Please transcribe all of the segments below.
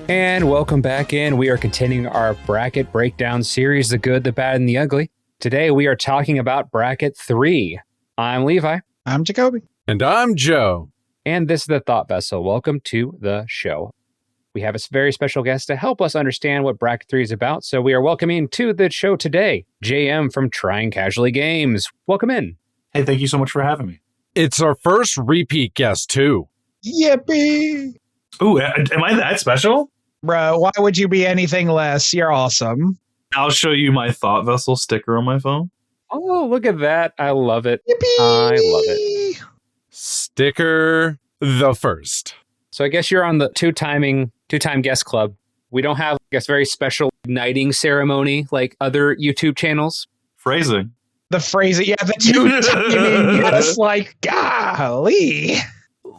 And welcome back in. We are continuing our bracket breakdown series, The Good, the Bad, and the Ugly. Today we are talking about Bracket 3. I'm Levi. I'm Jacoby. And I'm Joe. And this is the Thought Vessel. Welcome to the show. We have a very special guest to help us understand what Bracket 3 is about. So we are welcoming to the show today, JM from Trying Casually Games. Welcome in. Hey, thank you so much for having me. It's our first repeat guest, too. Yippee! Ooh, am I that special? Bro, why would you be anything less? You're awesome. I'll show you my Thought Vessel sticker on my phone. Oh, look at that. I love it. Yippee! I love it. Sticker the first. So I guess you're on the two-time guest club. We don't have, I guess, very special knighting ceremony like other YouTube channels. Phrasing. The phrasing, yeah, the two timing, yes, like, golly.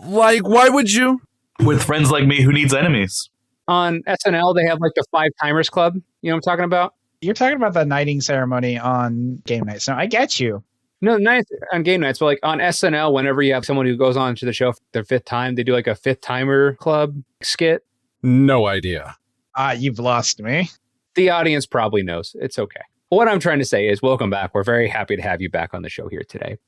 Like, why would you? With friends like me who needs enemies. On SNL, they have like the 5 Timers Club. You know what I'm talking about? You're talking about the knighting ceremony on game nights. Now, I get you. No, not on game nights, but like on SNL, whenever you have someone who goes on to the show for their 5th time, they do like a 5th Timer Club skit. No idea. You've lost me. The audience probably knows. It's okay. What I'm trying to say is welcome back. We're very happy to have you back on the show here today.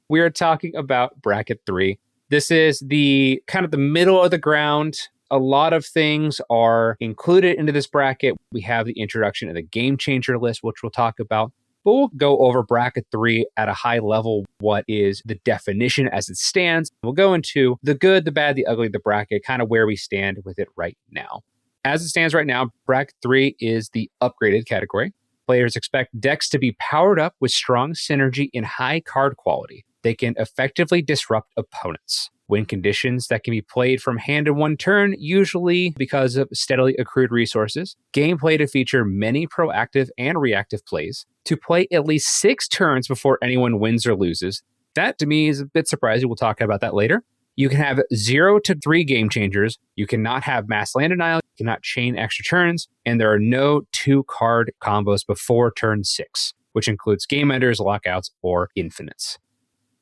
We are talking about Bracket 3. This is the kind of the middle of the ground. A lot of things are included into this bracket. We have the introduction of the Game Changer list, which we'll talk about. But we'll go over Bracket 3 at a high level. What is the definition as it stands? We'll go into the good, the bad, the ugly, the bracket, kind of where we stand with it right now. As it stands right now, Bracket 3 is the upgraded category. Players expect decks to be powered up with strong synergy and high card quality. They can effectively disrupt opponents. Win conditions that can be played from hand in one turn, usually because of steadily accrued resources. Gameplay to feature many proactive and reactive plays. To play at least 6 turns before anyone wins or loses. That to me is a bit surprising. We'll talk about that later. You can have 0 to 3 game changers. You cannot have mass land denial. You cannot chain extra turns. And there are no 2-card combos before turn 6, which includes game enders, lockouts, or infinites.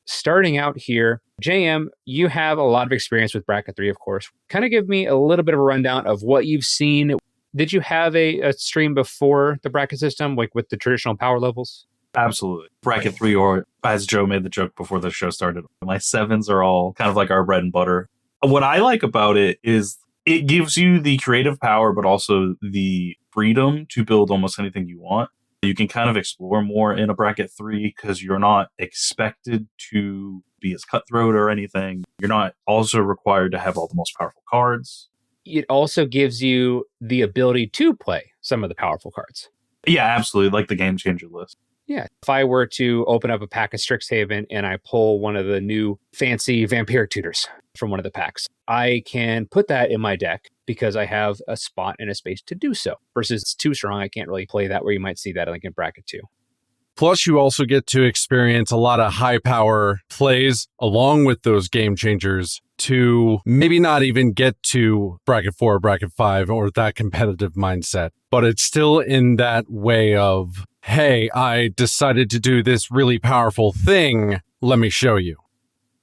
Starting out here, JM, you have a lot of experience with Bracket 3, of course. Kind of give me a little bit of a rundown of what you've seen. Did you have a stream before the bracket system, like with the traditional power levels? Absolutely. Bracket 3, or as Joe made the joke before the show started, my 7s are all kind of like our bread and butter. What I like about it is it gives you the creative power, but also the freedom to build almost anything you want. You can kind of explore more in a Bracket 3 because you're not expected to be as cutthroat or anything. You're not also required to have all the most powerful cards. It also gives you the ability to play some of the powerful cards. Yeah, absolutely. Like the Game Changer list. Yeah. If I were to open up a pack of Strixhaven and I pull one of the new fancy Vampiric Tutors from one of the packs, I can put that in my deck because I have a spot and a space to do so. Versus it's too strong, I can't really play that where you might see that like in Bracket 2. Plus, you also get to experience a lot of high power plays along with those game changers to maybe not even get to Bracket 4 or Bracket 5 or that competitive mindset. But it's still in that way of, hey, I decided to do this really powerful thing. Let me show you.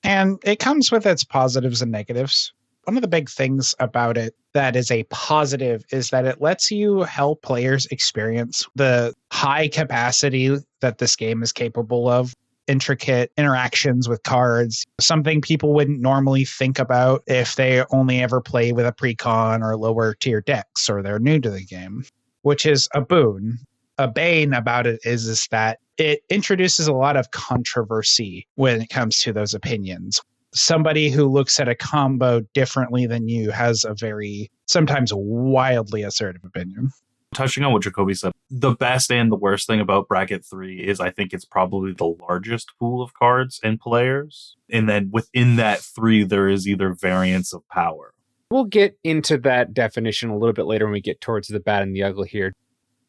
And it comes with its positives and negatives. One of the big things about it that is a positive is that it lets you help players experience the high capacity that this game is capable of. Intricate interactions with cards, something people wouldn't normally think about if they only ever play with a precon or lower tier decks or they're new to the game, which is a boon. A bane about it is that it introduces a lot of controversy when it comes to those opinions. Somebody who looks at a combo differently than you has a very, sometimes wildly assertive opinion. Touching on what Jacoby said, the best and the worst thing about Bracket 3 is I think it's probably the largest pool of cards and players. And then within that 3, there is either variance of power. We'll get into that definition a little bit later when we get towards the bad and the ugly here.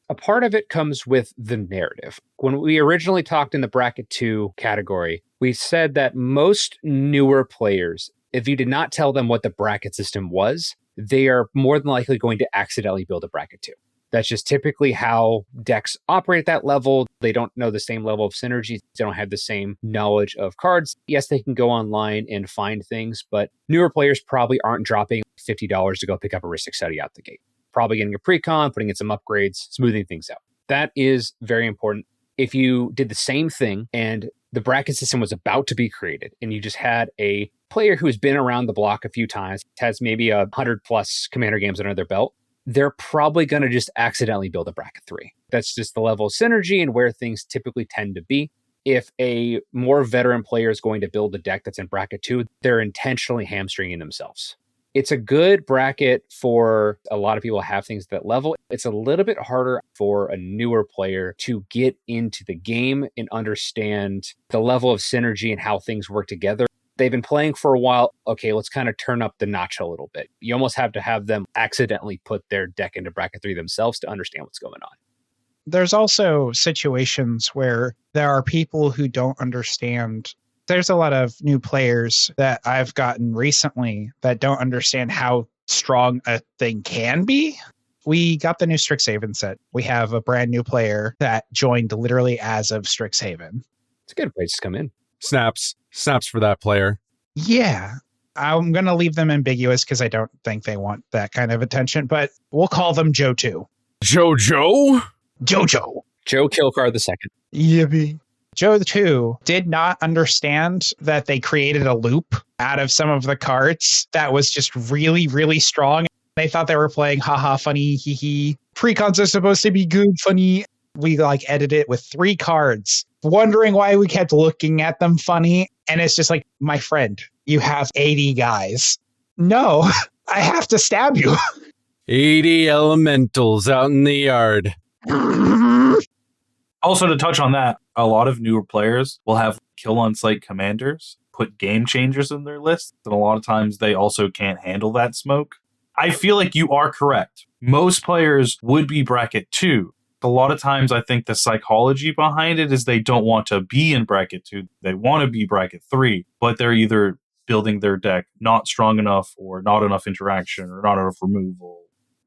A part of it comes with the narrative. When we originally talked in the Bracket 2 category, we said that most newer players, if you did not tell them what the bracket system was, they are more than likely going to accidentally build a Bracket 2. That's just typically how decks operate at that level. They don't know the same level of synergy. They don't have the same knowledge of cards. Yes, they can go online and find things, but newer players probably aren't dropping $50 to go pick up a Rhystic Study out the gate. probably getting a precon, putting in some upgrades, smoothing things out. That is very important. If you did the same thing and the bracket system was about to be created and you just had a player who's been around the block a few times, has maybe 100 plus Commander games under their belt, they're probably going to just accidentally build a bracket 3. That's just the level of synergy and where things typically tend to be. If a more veteran player is going to build a deck that's in bracket 2, they're intentionally hamstringing themselves. It's a good bracket for a lot of people to have things at that level. It's a little bit harder for a newer player to get into the game and understand the level of synergy and how things work together. They've been playing for a while. Okay, let's kind of turn up the notch a little bit. You almost have to have them accidentally put their deck into bracket 3 themselves to understand what's going on. There's also situations where there are people who don't understand. There's a lot of new players that I've gotten recently that don't understand how strong a thing can be. We got the new Strixhaven set. We have a brand new player that joined literally as of Strixhaven. It's a good place to come in. Snaps for that player. Yeah. I'm going to leave them ambiguous because I don't think they want that kind of attention, but we'll call them Joe 2. Jojo? Jojo. Joe Kilcar II. Yippee. Joe 2 did not understand that they created a loop out of some of the cards that was just really, really strong. They thought they were playing haha funny, hee hee. Precons are supposed to be good, funny. We edited it with 3 cards, wondering why we kept looking at them funny. And it's just like, my friend, you have 80 guys. No, I have to stab you. 80 elementals out in the yard. Also, to touch on that, a lot of newer players will have kill on sight commanders, put game changers in their list, and a lot of times they also can't handle that smoke. I feel like you are correct. Most players would be bracket 2. A lot of times I think the psychology behind it is they don't want to be in bracket 2. They want to be bracket 3, but they're either building their deck not strong enough or not enough interaction or not enough removal.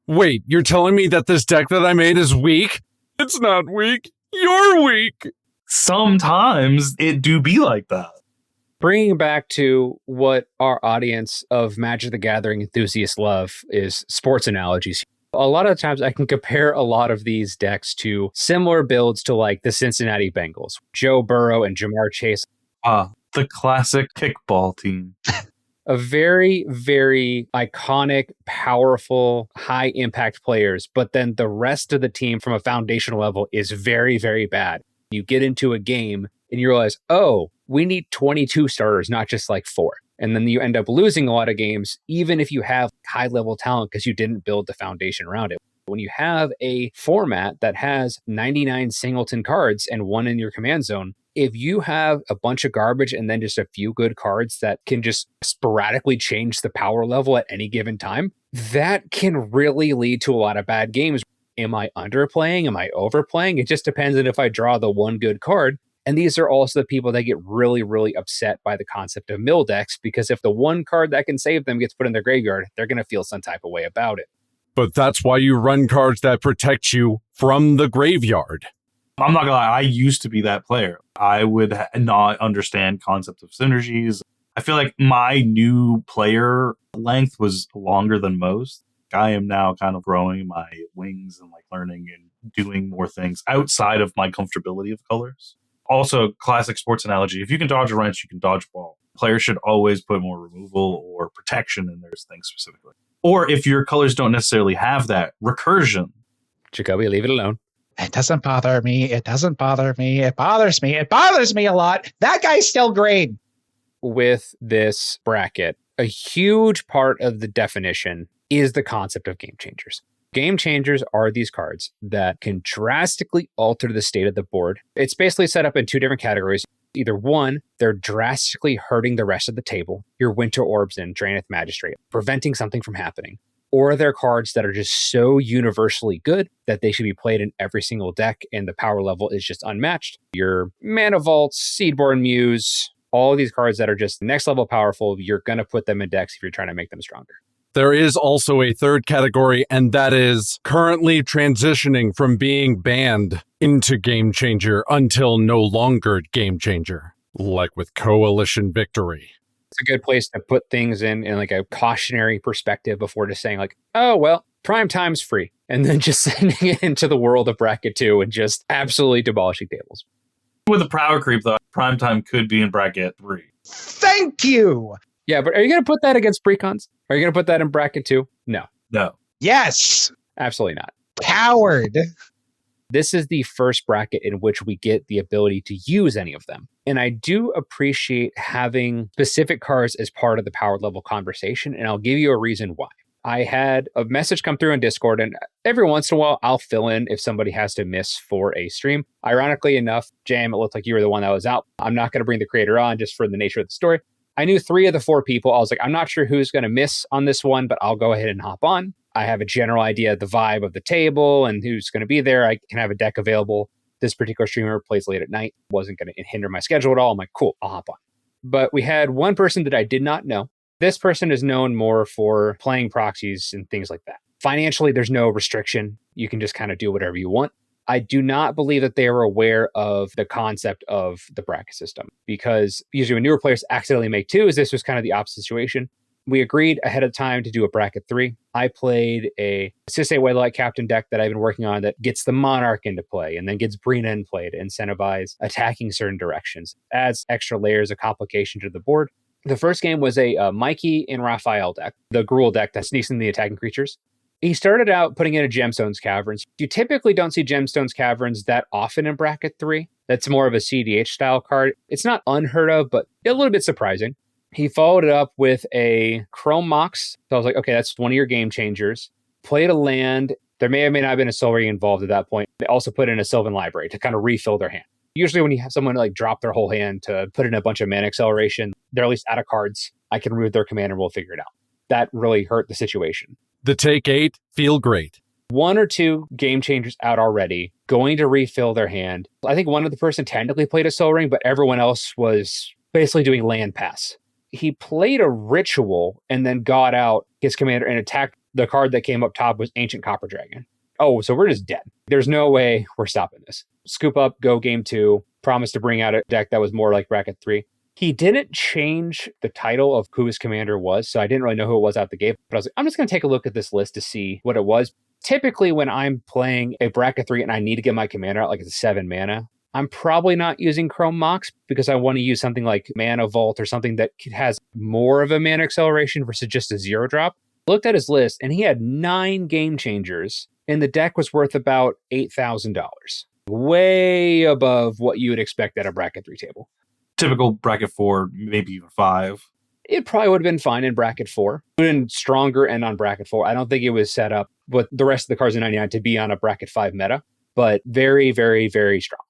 Wait, you're telling me that this deck that I made is weak? It's not weak. You're weak. Sometimes it do be like that. Bringing back to what our audience of Magic the Gathering enthusiasts love is sports analogies. A lot of times I can compare a lot of these decks to similar builds to like the Cincinnati Bengals, Joe Burrow and Jamar Chase. The classic kickball team. A very, very iconic, powerful, high impact players, but then the rest of the team from a foundational level is very, very bad. You get into a game and you realize, oh, we need 22 starters, not just like 4. And then you end up losing a lot of games, even if you have high level talent because you didn't build the foundation around it. When you have a format that has 99 singleton cards and 1 in your command zone, if you have a bunch of garbage and then just a few good cards that can just sporadically change the power level at any given time, that can really lead to a lot of bad games. Am I underplaying? Am I overplaying? It just depends on if I draw the one good card. And these are also the people that get really, really upset by the concept of mill decks, because if the one card that can save them gets put in their graveyard, they're going to feel some type of way about it. But that's why you run cards that protect you from the graveyard. I'm not gonna lie, I used to be that player. I would not understand concept of synergies. I feel like my new player length was longer than most. I am now kind of growing my wings and learning and doing more things outside of my comfortability of colors. Also, classic sports analogy, if you can dodge a wrench, you can dodge a ball. Players should always put more removal or protection in their things specifically. Or if your colors don't necessarily have that, recursion. Jacoby, leave it alone. It doesn't bother me. It doesn't bother me. It bothers me. It bothers me a lot. That guy's still green. With this bracket, a huge part of the definition is the concept of game changers. Game changers are these cards that can drastically alter the state of the board. It's basically set up in 2 different categories. Either 1, they're drastically hurting the rest of the table, your Winter Orbs and Draenith Magistrate, preventing something from happening. Or they're cards that are just so universally good that they should be played in every single deck and the power level is just unmatched. Your Mana Vaults, Seedborn Muse, all of these cards that are just next level powerful, you're going to put them in decks if you're trying to make them stronger. There is also a third category, and that is currently transitioning from being banned into Game Changer until no longer Game Changer, like with Coalition Victory. It's a good place to put things in like a cautionary perspective before just saying oh, well, Prime time's free. And then just sending it into the world of bracket 2 and just absolutely demolishing tables. With the power creep, though, Primetime could be in bracket 3. Thank you. Yeah, but are you going to put that against precons? Are you going to put that in bracket 2? No, No. Yes. absolutely not. Coward. This is the first bracket in which we get the ability to use any of them. And I do appreciate having specific cards as part of the power level conversation, and I'll give you a reason why. I had a message come through in Discord, and every once in a while, I'll fill in if somebody has to miss for a stream. Ironically enough, Jam, it looked like you were the one that was out. I'm not going to bring the creator on just for the nature of the story. I knew 3 of the 4 people. I was like, I'm not sure who's going to miss on this one, but I'll go ahead and hop on. I have a general idea of the vibe of the table and who's going to be there. I can have a deck available. This particular streamer plays late at night. Wasn't going to hinder my schedule at all. I'm like, cool, I'll hop on. But we had one person that I did not know. This person is known more for playing proxies and things like that. Financially, there's no restriction. You can just kind of do whatever you want. I do not believe that they are aware of the concept of the bracket system, because usually when newer players accidentally make 2s, this was kind of the opposite situation. We agreed ahead of time to do a bracket 3. I played a Sisay Waylight Captain deck that I've been working on that gets the Monarch into play and then gets Brina in play to incentivize attacking certain directions. Adds extra layers of complication to the board. The first game was a Mikey and Raphael deck, the Gruul deck that sneaks in the attacking creatures. He started out putting in a Gemstones Caverns. You typically don't see Gemstones Caverns that often in bracket 3. That's more of a CDH style card. It's not unheard of, but a little bit surprising. He followed it up with a Chrome Mox. So I was like, okay, that's one of your game changers. Played a land. There may or may not have been a Soul Ring involved at that point. They also put in a Sylvan Library to kind of refill their hand. Usually when you have someone like drop their whole hand to put in a bunch of mana acceleration, they're at least out of cards. I can remove their command and we'll figure it out. That really hurt the situation. The take 8 feel great. 1 or 2 game changers out already, going to refill their hand. I think one of the person technically played a Soul Ring, but everyone else was basically doing land pass. He played a Ritual and then got out his commander and attacked. The card that came up top was Ancient Copper Dragon. Oh, so we're just dead. There's no way we're stopping this. Scoop up, go game 2. Promised to bring out a deck that was more like bracket 3. He didn't change the title of who his commander was, so I didn't really know who it was out the gate. But I was like, I'm just going to take a look at this list to see what it was. Typically, when I'm playing a bracket 3 and I need to get my commander out, like it's a 7 mana, I'm probably not using Chrome Mox because I want to use something like Mana Vault or something that has more of a mana acceleration versus just a 0 drop. Looked at his list and he had 9 game changers and the deck was worth about $8,000. Way above what you would expect at a bracket 3 table. Typical bracket 4, maybe even 5. It probably would have been fine in bracket 4. It would have been stronger and on bracket 4. I don't think it was set up with the rest of the cards in 99 to be on a bracket 5 meta, but very, very, very strong.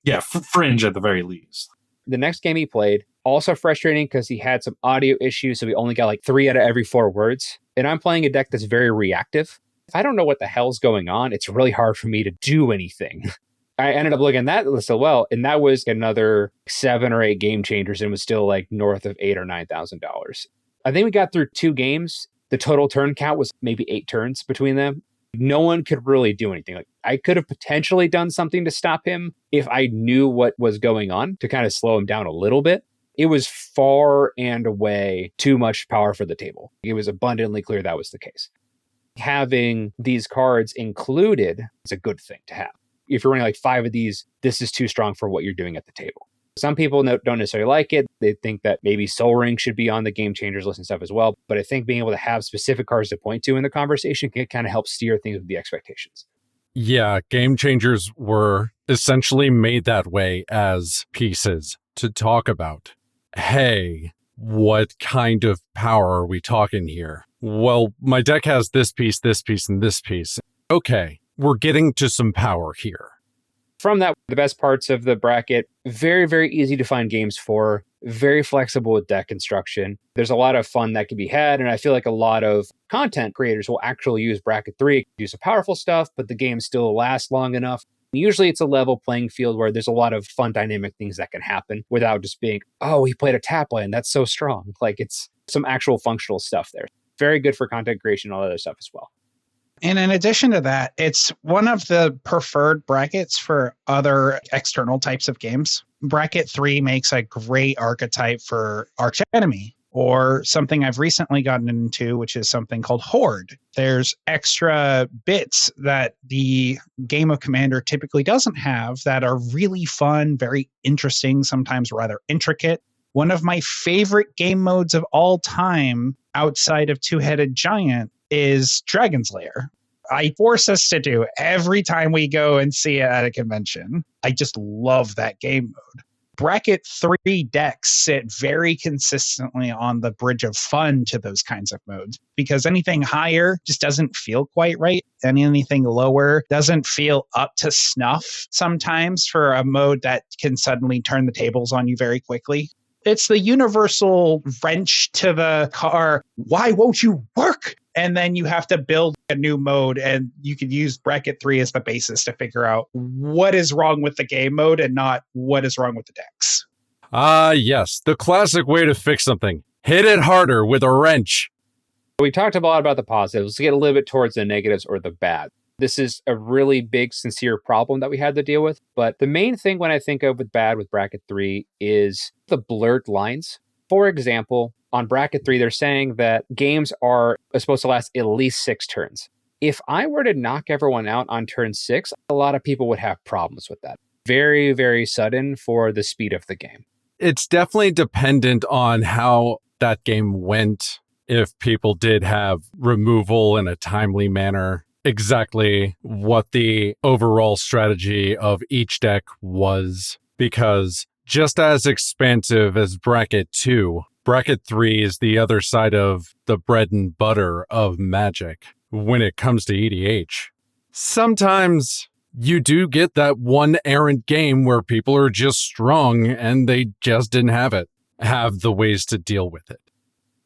Yeah, fringe at the very least. The next game he played, also frustrating because he had some audio issues, so we only got like 3 out of every 4 words. And I'm playing a deck that's very reactive. If I don't know what the hell's going on, it's really hard for me to do anything. I ended up looking at that list as well, and that was another 7 or 8 game changers and was still like north of $8,000 or $9,000. I think we got through 2 games. The total turn count was maybe 8 turns between them. No one could really do anything. Like I could have potentially done something to stop him if I knew what was going on to kind of slow him down a little bit. It was far and away too much power for the table. It was abundantly clear that was the case. Having these cards included is a good thing to have. If you're running like 5 of these, this is too strong for what you're doing at the table. Some people don't necessarily like it. They think that maybe Soul Ring should be on the game changers list and stuff as well. But I think being able to have specific cards to point to in the conversation can kind of help steer things with the expectations. Yeah, game changers were essentially made that way as pieces to talk about. Hey, what kind of power are we talking here? Well, my deck has this piece, and this piece. Okay, we're getting to some power here. From that, the best parts of the bracket, very, very easy to find games for, very flexible with deck construction. There's a lot of fun that can be had, and I feel like a lot of content creators will actually use bracket 3, do some powerful stuff, but the game still lasts long enough. Usually it's a level playing field where there's a lot of fun dynamic things that can happen without just being, oh, he played a tap land, that's so strong. Like it's some actual functional stuff there. Very good for content creation and all that other stuff as well. And in addition to that, it's one of the preferred brackets for other external types of games. Bracket 3 makes a great archetype for Arch Enemy. or something I've recently gotten into, which is something called Horde. There's extra bits that the game of Commander typically doesn't have that are really fun, very interesting, sometimes rather intricate. One of my favorite game modes of all time outside of Two-Headed Giant is Dragon's Lair. I force us to do every time we go and see it at a convention. I just love that game mode. Bracket 3 decks sit very consistently on the bridge of fun to those kinds of modes because anything higher just doesn't feel quite right. And anything lower doesn't feel up to snuff sometimes for a mode that can suddenly turn the tables on you very quickly. It's the universal wrench to the car. Why won't you work? And then you have to build a new mode, and you could use Bracket 3 as the basis to figure out what is wrong with the game mode and not what is wrong with the decks. Yes, the classic way to fix something. Hit it harder with a wrench. We talked a lot about the positives. Let's get a little bit towards the negatives or the bad. This is a really big, sincere problem that we had to deal with. But the main thing when I think of with bad with Bracket 3 is the blurred lines. For example, on Bracket 3, they're saying that games are supposed to last at least 6 turns. If I were to knock everyone out on turn 6, a lot of people would have problems with that. Very, very sudden for the speed of the game. It's definitely dependent on how that game went. If people did have removal in a timely manner, exactly what the overall strategy of each deck was. Because just as expansive as Bracket 2, Bracket 3 is the other side of the bread and butter of Magic when it comes to EDH. Sometimes you do get that one errant game where people are just strong and they just didn't have the ways to deal with it.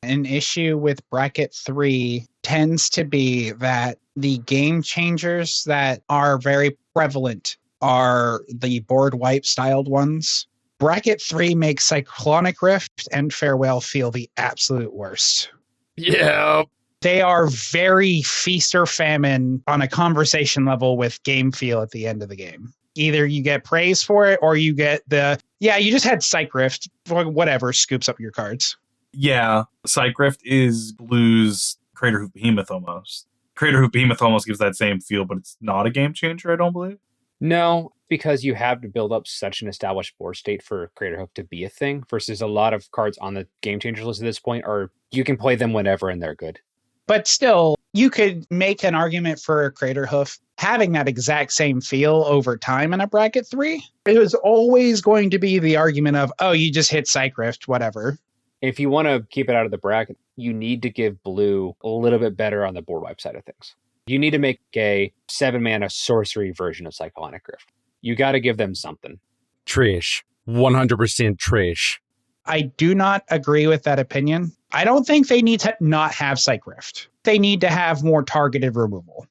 An issue with Bracket 3 tends to be that the game changers that are very prevalent are the board wipe styled ones. Bracket 3 makes Cyclonic Rift and Farewell feel the absolute worst. Yeah. They are very feast or famine on a conversation level with game feel at the end of the game. Either you get praise for it or you get you just had Cyc Rift, whatever, scoops up your cards. Yeah, Cyc Rift is Blue's Craterhoof Behemoth almost. Craterhoof Behemoth almost gives that same feel, but it's not a game changer, I don't believe. No, because you have to build up such an established board state for Craterhoof to be a thing, versus a lot of cards on the game changers list at this point are you can play them whenever and they're good. But still, you could make an argument for Craterhoof having that exact same feel over time in a Bracket 3. It was always going to be the argument of, oh, you just hit Cyc Rift, whatever. If you want to keep it out of the bracket, you need to give Blue a little bit better on the board wipe side of things. You need to make a 7-mana sorcery version of Cyclonic Rift. You got to give them something. Trash. 100% trash. I do not agree with that opinion. I don't think they need to not have Cyc Rift. They need to have more targeted removal.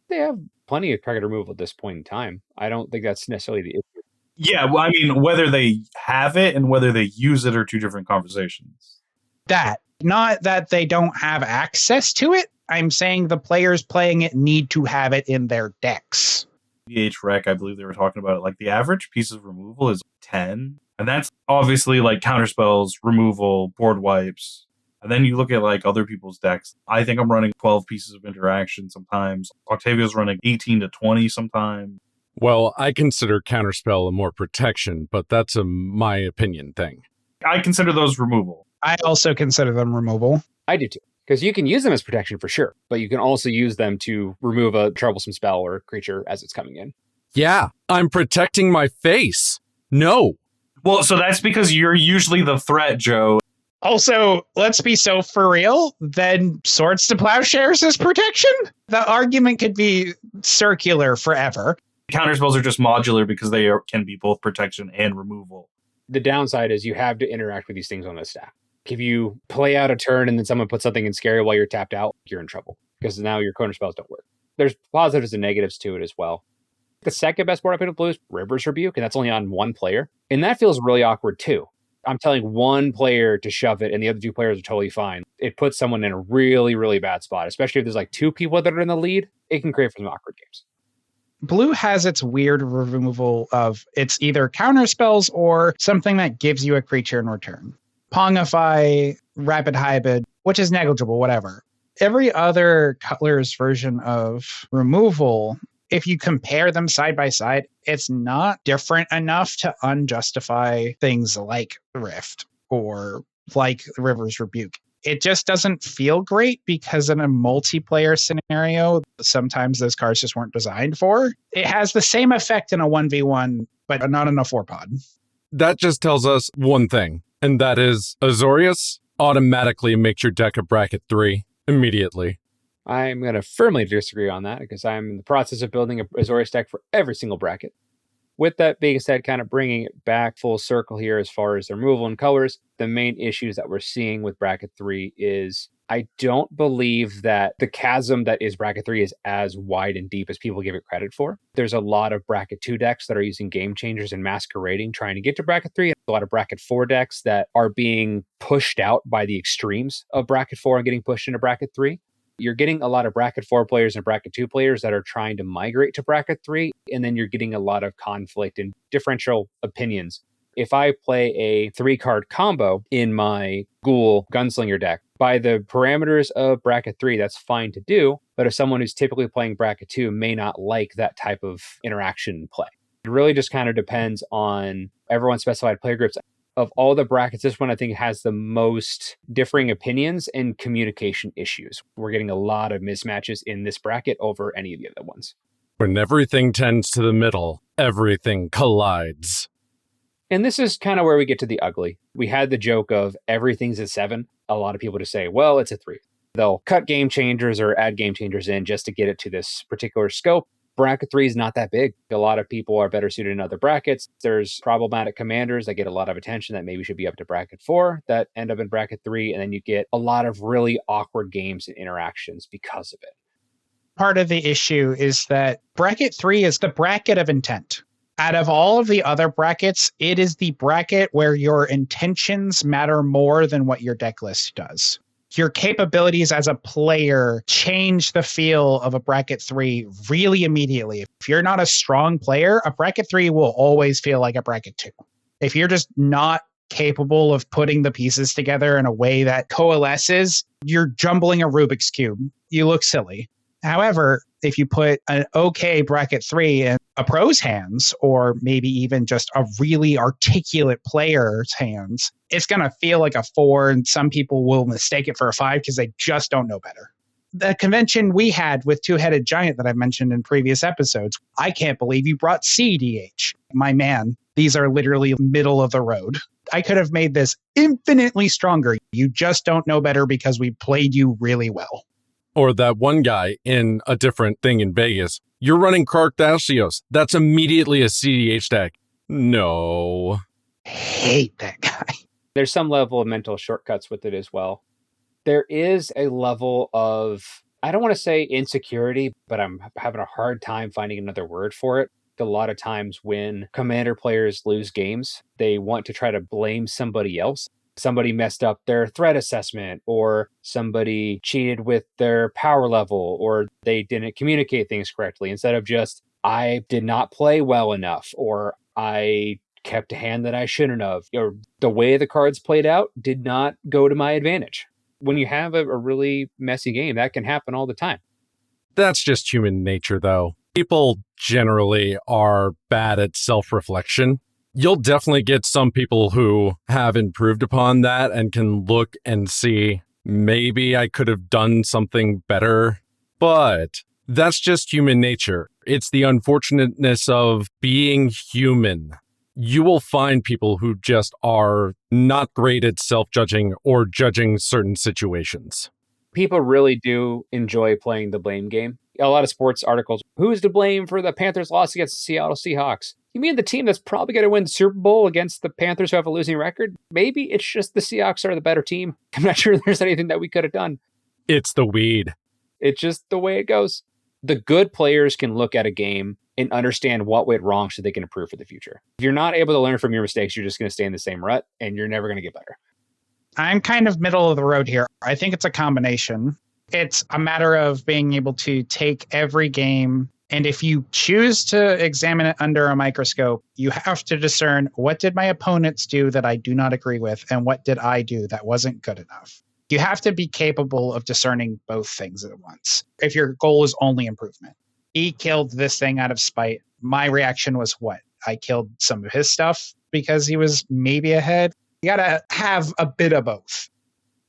They have plenty of targeted removal at this point in time. I don't think that's necessarily the issue. Yeah, well, I mean, whether they have it and whether they use it are two different conversations. Not that they don't have access to it. I'm saying the players playing it need to have it in their decks. EDH Rec, I believe they were talking about it. Like the average piece of removal is 10. And that's obviously like counterspells, removal, board wipes. And then you look at like other people's decks. I think I'm running 12 pieces of interaction sometimes. Octavio's running 18 to 20 sometimes. Well, I consider Counterspell a more protection, but that's a my opinion thing. I consider those removal. I also consider them removal. I do too. Because you can use them as protection for sure, but you can also use them to remove a troublesome spell or creature as it's coming in. Yeah, I'm protecting my face. No. Well, so that's because you're usually the threat, Joe. Also, let's be so for real, then Swords to Plowshares is protection? The argument could be circular forever. Counterspells are just modular because they can be both protection and removal. The downside is you have to interact with these things on the stack. If you play out a turn and then someone puts something in scary while you're tapped out, you're in trouble because now your counterspells don't work. There's positives and negatives to it as well. The second best board I picked up Blue is River's Rebuke, and that's only on one player. And that feels really awkward too. I'm telling one player to shove it and the other 2 players are totally fine. It puts someone in a really, really bad spot, especially if there's like 2 people that are in the lead. It can create some awkward games. Blue has its weird removal of it's either counter spells or something that gives you a creature in return. Pongify, Rapid Hybrid, which is negligible, whatever. Every other Cutler's version of removal, if you compare them side by side, it's not different enough to unjustify things like Rift or like River's Rebuke. It just doesn't feel great because in a multiplayer scenario, sometimes those cards just weren't designed for. It has the same effect in a 1v1, but not in a 4-pod. That just tells us one thing, and that is Azorius automatically makes your deck a bracket 3 immediately. I'm going to firmly disagree on that because I'm in the process of building a Azorius deck for every single bracket. With that being said, kind of bringing it back full circle here as far as the removal and colors, the main issues that we're seeing with bracket 3 is I don't believe that the chasm that is bracket 3 is as wide and deep as people give it credit for. There's a lot of bracket 2 decks that are using game changers and masquerading trying to get to bracket 3, and a lot of bracket 4 decks that are being pushed out by the extremes of bracket 4 and getting pushed into bracket 3. You're getting a lot of bracket 4 players and bracket 2 players that are trying to migrate to bracket 3, and then you're getting a lot of conflict and differential opinions. If I play a 3-card combo in my Ghoul Gunslinger deck, by the parameters of bracket 3, that's fine to do, but if someone who's typically playing bracket 2 may not like that type of interaction play. It really just kind of depends on everyone's specified play groups. Of all the brackets, this one I think has the most differing opinions and communication issues. We're getting a lot of mismatches in this bracket over any of the other ones. When everything tends to the middle, everything collides. And this is kind of where we get to the ugly. We had the joke of everything's a 7. A lot of people just say, well, it's a 3. They'll cut game changers or add game changers in just to get it to this particular scope. Bracket 3 is not that big. A lot of people are better suited in other brackets. There's problematic commanders that get a lot of attention that maybe should be up to bracket 4 that end up in bracket 3. And then you get a lot of really awkward games and interactions because of it. Part of the issue is that bracket 3 is the bracket of intent. Out of all of the other brackets, it is the bracket where your intentions matter more than what your deck list does. Your capabilities as a player change the feel of a bracket 3 really immediately. If you're not a strong player, a bracket 3 will always feel like a bracket 2. If you're just not capable of putting the pieces together in a way that coalesces, you're jumbling a Rubik's Cube. You look silly. However, if you put an okay bracket 3 in a pro's hands, or maybe even just a really articulate player's hands, it's going to feel like a 4, and some people will mistake it for a 5 because they just don't know better. The convention we had with Two-Headed Giant that I've mentioned in previous episodes, I can't believe you brought CDH. My man, these are literally middle of the road. I could have made this infinitely stronger. You just don't know better because we played you really well. Or that one guy in a different thing in Vegas. You're running Karkdacios. That's immediately a CDH deck. No. Hate that guy. There's some level of mental shortcuts with it as well. There is a level of, I don't want to say insecurity, but I'm having a hard time finding another word for it. A lot of times when Commander players lose games, they want to try to blame somebody else. Somebody messed up their threat assessment, or somebody cheated with their power level, or they didn't communicate things correctly, instead of just, I did not play well enough, or I kept a hand that I shouldn't have, or the way the cards played out did not go to my advantage. When you have a really messy game, that can happen all the time. That's just human nature, though. People generally are bad at self-reflection. You'll definitely get some people who have improved upon that and can look and see, maybe I could have done something better. But that's just human nature. It's the unfortunateness of being human. You will find people who just are not great at self-judging or judging certain situations. People really do enjoy playing the blame game. A lot of sports articles, who's to blame for the Panthers' loss against the Seattle Seahawks? You mean the team that's probably going to win the Super Bowl against the Panthers who have a losing record? Maybe it's just the Seahawks are the better team. I'm not sure there's anything that we could have done. It's the weed. It's just the way it goes. The good players can look at a game and understand what went wrong so they can improve for the future. If you're not able to learn from your mistakes, you're just going to stay in the same rut and you're never going to get better. I'm kind of middle of the road here. I think it's a combination. It's a matter of being able to take every game And if you choose to examine it under a microscope, you have to discern what did my opponents do that I do not agree with, and what did I do that wasn't good enough. You have to be capable of discerning both things at once if your goal is only improvement. He killed this thing out of spite. My reaction was what? I killed some of his stuff because he was maybe ahead. You got to have a bit of both.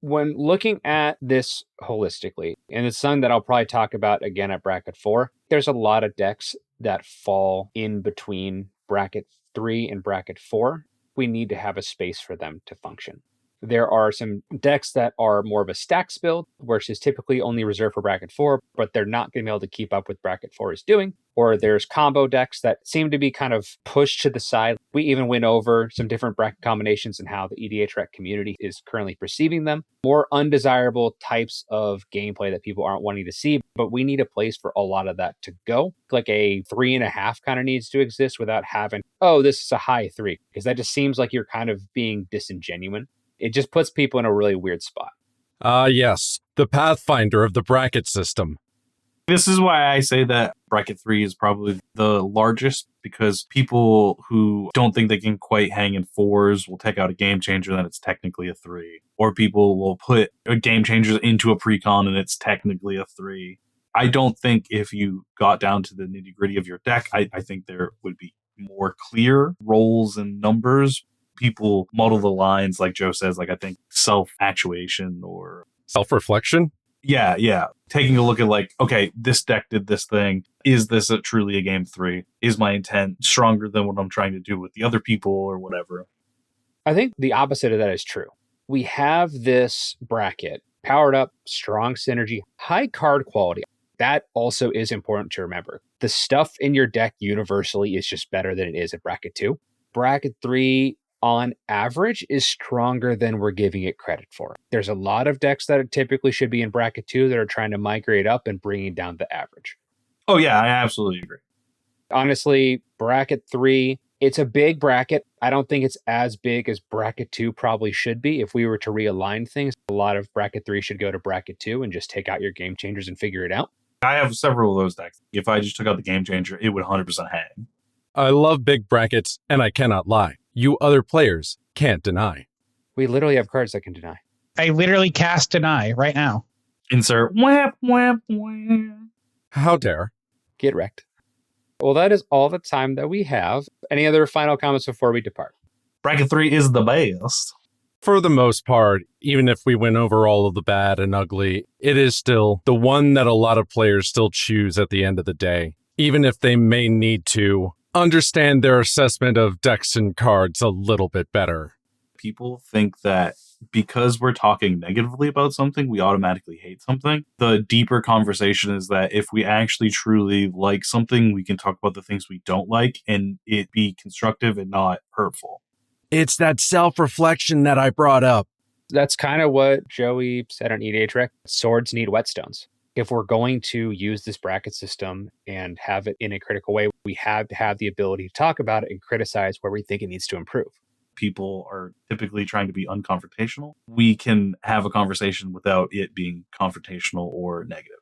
When looking at this holistically, and it's something that I'll probably talk about again at bracket 4, there's a lot of decks that fall in between bracket 3 and bracket 4. We need to have a space for them to function. There are some decks that are more of a stacks build, which is typically only reserved for bracket 4, but they're not going to be able to keep up with bracket 4 is doing. Or there's combo decks that seem to be kind of pushed to the side. We even went over some different bracket combinations and how the EDHREC community is currently perceiving them. More undesirable types of gameplay that people aren't wanting to see, but we need a place for a lot of that to go. Like a 3.5 kind of needs to exist without having, oh, this is a high 3, because that just seems like you're kind of being disingenuous. It just puts people in a really weird spot. Yes, the Pathfinder of the bracket system. This is why I say that bracket 3 is probably the largest, because people who don't think they can quite hang in 4s will take out a game changer, then it's technically a 3. Or people will put a game changer into a precon and it's technically a 3. I don't think if you got down to the nitty gritty of your deck, I think there would be more clear roles and numbers. People muddle the lines, like Joe says, like I think self-actuation or self-reflection. Yeah. Taking a look at like, okay, this deck did this thing. Is this truly a game 3? Is my intent stronger than what I'm trying to do with the other people or whatever? I think the opposite of that is true. We have this bracket, powered up, strong synergy, high card quality. That also is important to remember. The stuff in your deck universally is just better than it is at bracket 2. Bracket 3, on average, is stronger than we're giving it credit for. There's a lot of decks that typically should be in bracket 2 that are trying to migrate up and bringing down the average. Oh yeah, I absolutely agree. Honestly, bracket 3, it's a big bracket. I don't think it's as big as bracket 2 probably should be. If we were to realign things, a lot of bracket 3 should go to bracket 2 and just take out your game changers and figure it out. I have several of those decks. If I just took out the game changer, it would 100% hang. I love big brackets, and I cannot lie. You other players can't deny. We literally have cards that can deny. I literally cast deny right now. Insert whap, whap, whap. How dare. Get wrecked. Well, that is all the time that we have. Any other final comments before we depart? Bracket 3 is the best. For the most part, even if we went over all of the bad and ugly, it is still the one that a lot of players still choose at the end of the day, even if they may need to understand their assessment of decks and cards a little bit better. People think that because we're talking negatively about something, we automatically hate something. The deeper conversation is that if we actually truly like something, we can talk about the things we don't like and it be constructive and not hurtful. It's that self-reflection that I brought up. That's kind of what Joey said on EDHREC. Swords need whetstones. If we're going to use this bracket system and have it in a critical way, we have to have the ability to talk about it and criticize where we think it needs to improve. People are typically trying to be unconfrontational. We can have a conversation without it being confrontational or negative.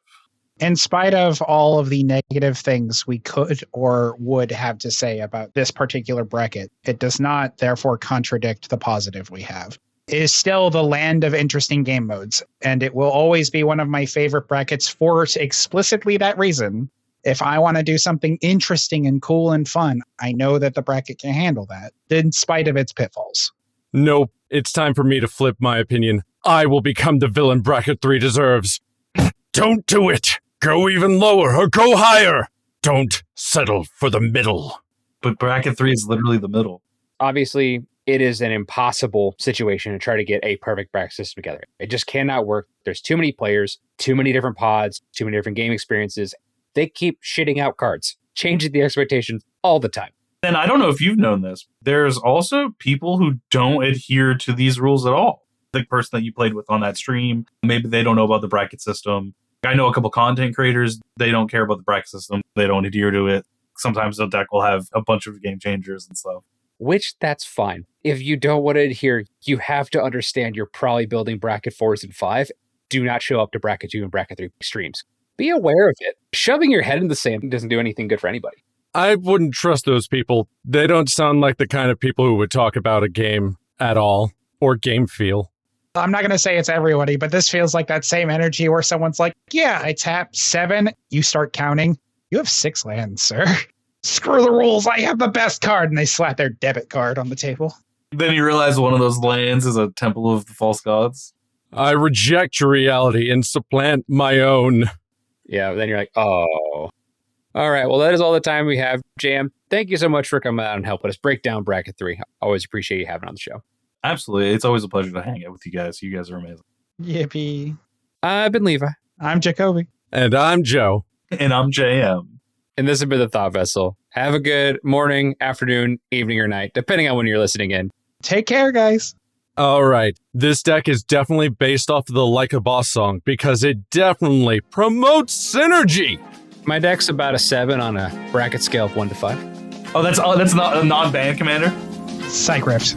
In spite of all of the negative things we could or would have to say about this particular bracket, it does not therefore contradict the positive we have. It is still the land of interesting game modes, and it will always be one of my favorite brackets for explicitly that reason. If I want to do something interesting and cool and fun, I know that the bracket can handle that, in spite of its pitfalls. Nope, it's time for me to flip my opinion. I will become the villain bracket 3 deserves. Don't do it! Go even lower or go higher! Don't settle for the middle. But bracket 3 is literally the middle. Obviously, it is an impossible situation to try to get a perfect bracket system together. It just cannot work. There's too many players, too many different pods, too many different game experiences. They keep shitting out cards, changing the expectations all the time. And I don't know if you've known this. There's also people who don't adhere to these rules at all. The person that you played with on that stream, maybe they don't know about the bracket system. I know a couple content creators, they don't care about the bracket system. They don't adhere to it. Sometimes the deck will have a bunch of game changers and stuff. Which, that's fine. If you don't want to adhere, you have to understand you're probably building bracket 4s and 5. Do not show up to bracket 2 and bracket 3 streams. Be aware of it. Shoving your head in the sand doesn't do anything good for anybody. I wouldn't trust those people. They don't sound like the kind of people who would talk about a game at all or game feel. I'm not going to say it's everybody, but this feels like that same energy where someone's like, yeah, I tap 7. You start counting. You have 6 lands, sir. Screw the rules. I have the best card. And they slap their debit card on the table. Then you realize one of those lands is a temple of the false gods. I reject your reality and supplant my own. Yeah, then you're like, oh. All right, well, that is all the time we have. JM, thank you so much for coming out and helping us break down Bracket 3. Always appreciate you having on the show. Absolutely. It's always a pleasure to hang out with you guys. You guys are amazing. Yippee. I've been Levi. I'm Jacoby. And I'm Joe. And I'm JM. And this has been The Thought Vessel. Have a good morning, afternoon, evening, or night, depending on when you're listening in. Take care, guys. All right. This deck is definitely based off of the Like a Boss song because it definitely promotes synergy. My deck's about a 7 on a bracket scale of 1 to 5. Oh, that's not a non-band commander? Psych riffs.